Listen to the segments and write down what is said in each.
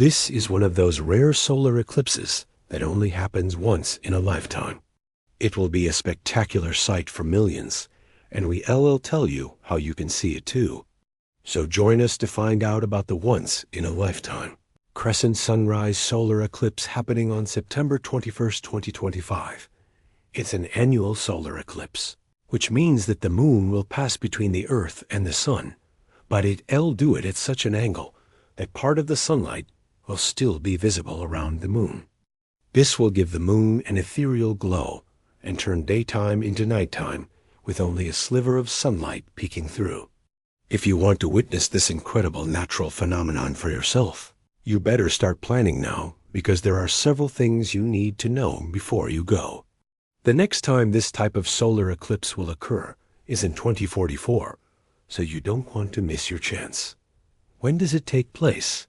This is one of those rare solar eclipses that only happens once in a lifetime. It will be a spectacular sight for millions, and we'll tell you how you can see it too. So join us to find out about the once-in-a-lifetime Crescent Sunrise solar eclipse happening on September 21st, 2025. It's an annual solar eclipse, which means that the moon will pass between the Earth and the Sun, but it'll do it at such an angle that part of the sunlight will still be visible around the moon. This will give the moon an ethereal glow and turn daytime into nighttime with only a sliver of sunlight peeking through. If you want to witness this incredible natural phenomenon for yourself, you better start planning now, because there are several things you need to know before you go. The next time this type of solar eclipse will occur is in 2044, so you don't want to miss your chance. When does it take place?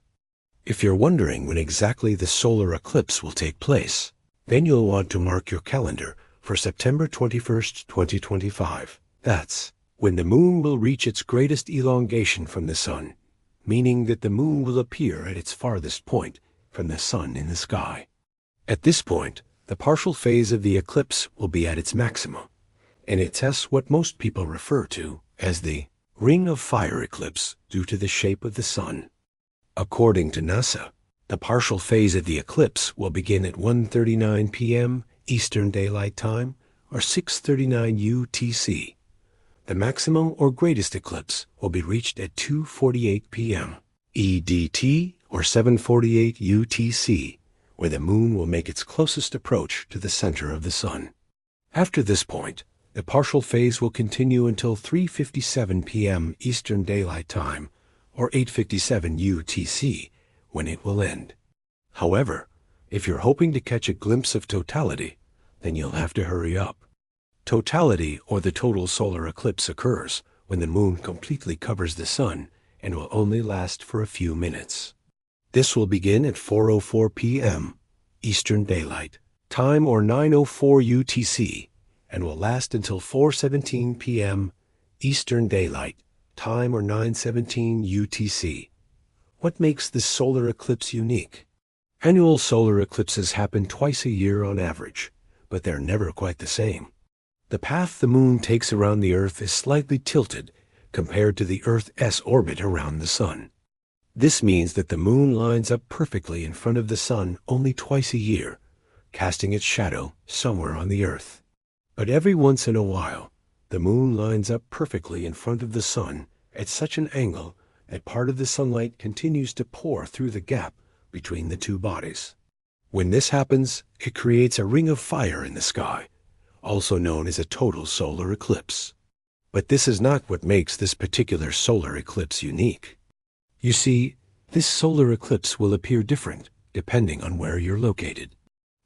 If you're wondering when exactly the solar eclipse will take place, then you'll want to mark your calendar for September 21st, 2025. That's when the moon will reach its greatest elongation from the sun, meaning that the moon will appear at its farthest point from the sun in the sky. At this point, the partial phase of the eclipse will be at its maximum, and it's what most people refer to as the Ring of Fire eclipse due to the shape of the sun. According to NASA, the partial phase of the eclipse will begin at 1:39 p.m. Eastern Daylight Time, or 6:39 UTC. The maximum or greatest eclipse will be reached at 2:48 p.m. EDT, or 7:48 UTC, where the moon will make its closest approach to the center of the sun. After this point, the partial phase will continue until 3:57 p.m. Eastern Daylight Time, or 8:57 UTC, when it will end. However, if you're hoping to catch a glimpse of totality, then you'll have to hurry up. Totality, or the total solar eclipse, occurs when the moon completely covers the sun and will only last for a few minutes. This will begin at 4:04 p.m. Eastern Daylight Time, or 9:04 UTC, and will last until 4:17 p.m. Eastern Daylight Time, or 9:17 UTC. What makes this solar eclipse unique? Annual solar eclipses happen twice a year on average, but they're never quite the same. The path the moon takes around the Earth is slightly tilted compared to the Earth's orbit around the sun. This means that the moon lines up perfectly in front of the sun only twice a year, casting its shadow somewhere on the Earth. But every once in a while, the moon lines up perfectly in front of the sun at such an angle that part of the sunlight continues to pour through the gap between the two bodies. When this happens, it creates a ring of fire in the sky, also known as a total solar eclipse. But this is not what makes this particular solar eclipse unique. You see, this solar eclipse will appear different depending on where you're located.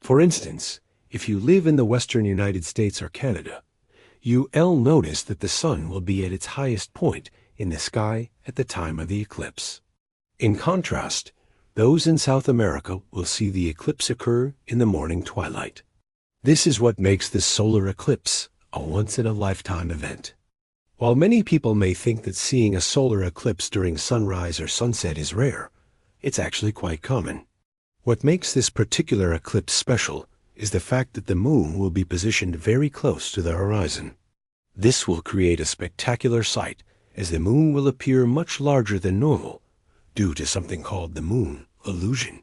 For instance, if you live in the western United States or Canada, you'll notice that the sun will be at its highest point in the sky at the time of the eclipse. In contrast, those in South America will see the eclipse occur in the morning twilight. This is what makes this solar eclipse a once-in-a-lifetime event. While many people may think that seeing a solar eclipse during sunrise or sunset is rare, it's actually quite common. What makes this particular eclipse special is the fact that the moon will be positioned very close to the horizon. This will create a spectacular sight, as the moon will appear much larger than normal due to something called the moon illusion.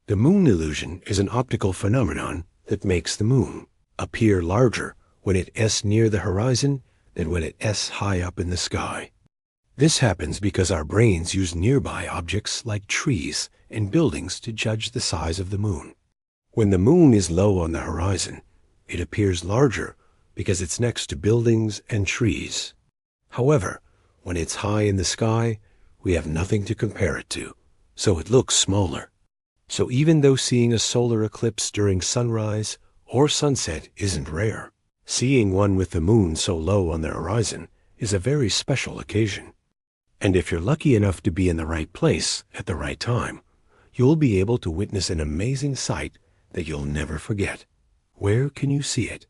The moon illusion is an optical phenomenon that makes the moon appear larger when it's near the horizon than when it's high up in the sky. This happens because our brains use nearby objects like trees and buildings to judge the size of the moon. When the moon is low on the horizon, it appears larger because it's next to buildings and trees. However, when it's high in the sky, we have nothing to compare it to, so it looks smaller. So even though seeing a solar eclipse during sunrise or sunset isn't rare, seeing one with the moon so low on the horizon is a very special occasion. And if you're lucky enough to be in the right place at the right time, you'll be able to witness an amazing sight that you'll never forget. Where can you see it?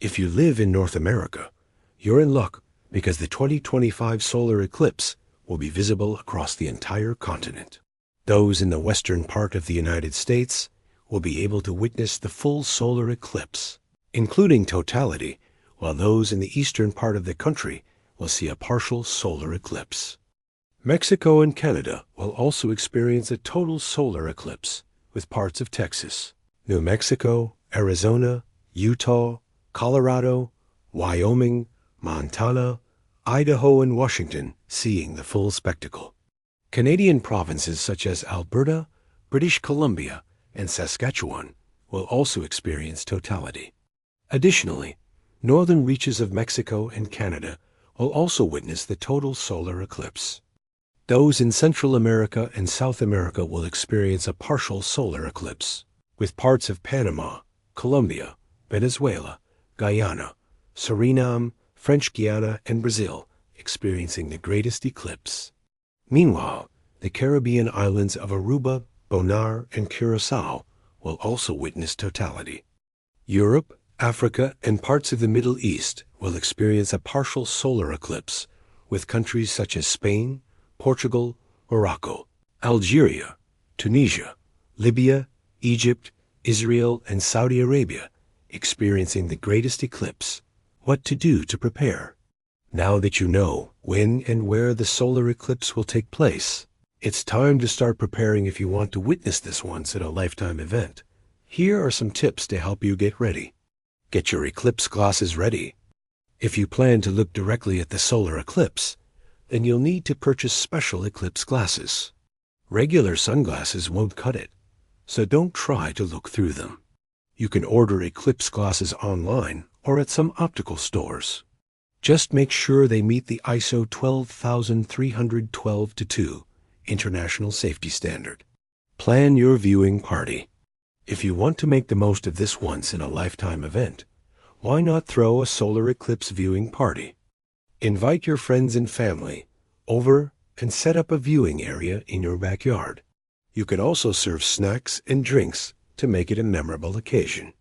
If you live in North America, you're in luck, because the 2025 solar eclipse will be visible across the entire continent. Those in the western part of the United States will be able to witness the full solar eclipse, including totality, while those in the eastern part of the country will see a partial solar eclipse. Mexico and Canada will also experience a total solar eclipse, with parts of Texas, New Mexico, Arizona, Utah, Colorado, Wyoming, Montana, Idaho, and Washington seeing the full spectacle. Canadian provinces such as Alberta, British Columbia, and Saskatchewan will also experience totality. Additionally, northern reaches of Mexico and Canada will also witness the total solar eclipse. Those in Central America and South America will experience a partial solar eclipse, with parts of Panama, Colombia, Venezuela, Guyana, Suriname, French Guiana, and Brazil experiencing the greatest eclipse. Meanwhile, the Caribbean islands of Aruba, Bonaire, and Curaçao will also witness totality. Europe, Africa, and parts of the Middle East will experience a partial solar eclipse, with countries such as Spain, Portugal, Morocco, Algeria, Tunisia, Libya, Egypt, Israel, and Saudi Arabia experiencing the greatest eclipse. What to do to prepare? Now that you know when and where the solar eclipse will take place, it's time to start preparing if you want to witness this once-in-a-lifetime event. Here are some tips to help you get ready. Get your eclipse glasses ready. If you plan to look directly at the solar eclipse, then you'll need to purchase special eclipse glasses. Regular sunglasses won't cut it, so don't try to look through them. You can order eclipse glasses online or at some optical stores. Just make sure they meet the ISO 12312-2 International Safety Standard. Plan your viewing party. If you want to make the most of this once-in-a-lifetime event, why not throw a solar eclipse viewing party? Invite your friends and family over and set up a viewing area in your backyard. You can also serve snacks and drinks to make it a memorable occasion.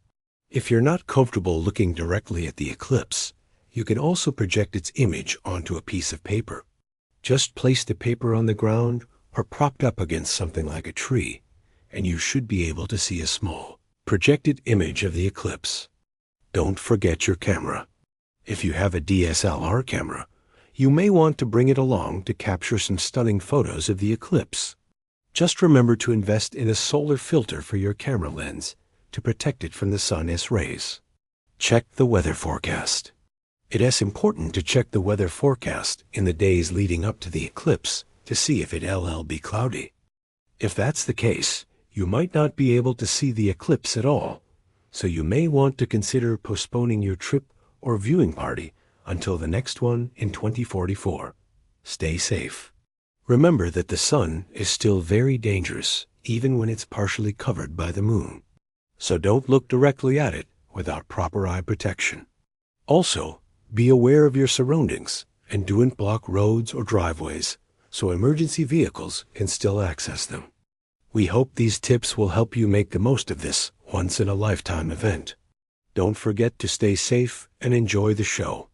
If you're not comfortable looking directly at the eclipse, you can also project its image onto a piece of paper. Just place the paper on the ground or propped up against something like a tree, and you should be able to see a small, projected image of the eclipse. Don't forget your camera. If you have a DSLR camera, you may want to bring it along to capture some stunning photos of the eclipse. Just remember to invest in a solar filter for your camera lens to protect it from the sun's rays. Check the weather forecast. It is important to check the weather forecast in the days leading up to the eclipse to see if it'll be cloudy. If that's the case, you might not be able to see the eclipse at all, so you may want to consider postponing your trip or viewing party until the next one in 2044. Stay safe. Remember that the sun is still very dangerous even when it's partially covered by the moon, so don't look directly at it without proper eye protection. Also, be aware of your surroundings and don't block roads or driveways so emergency vehicles can still access them. We hope these tips will help you make the most of this once-in-a-lifetime event. Don't forget to stay safe and enjoy the show.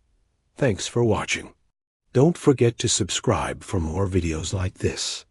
Thanks for watching. Don't forget to subscribe for more videos like this.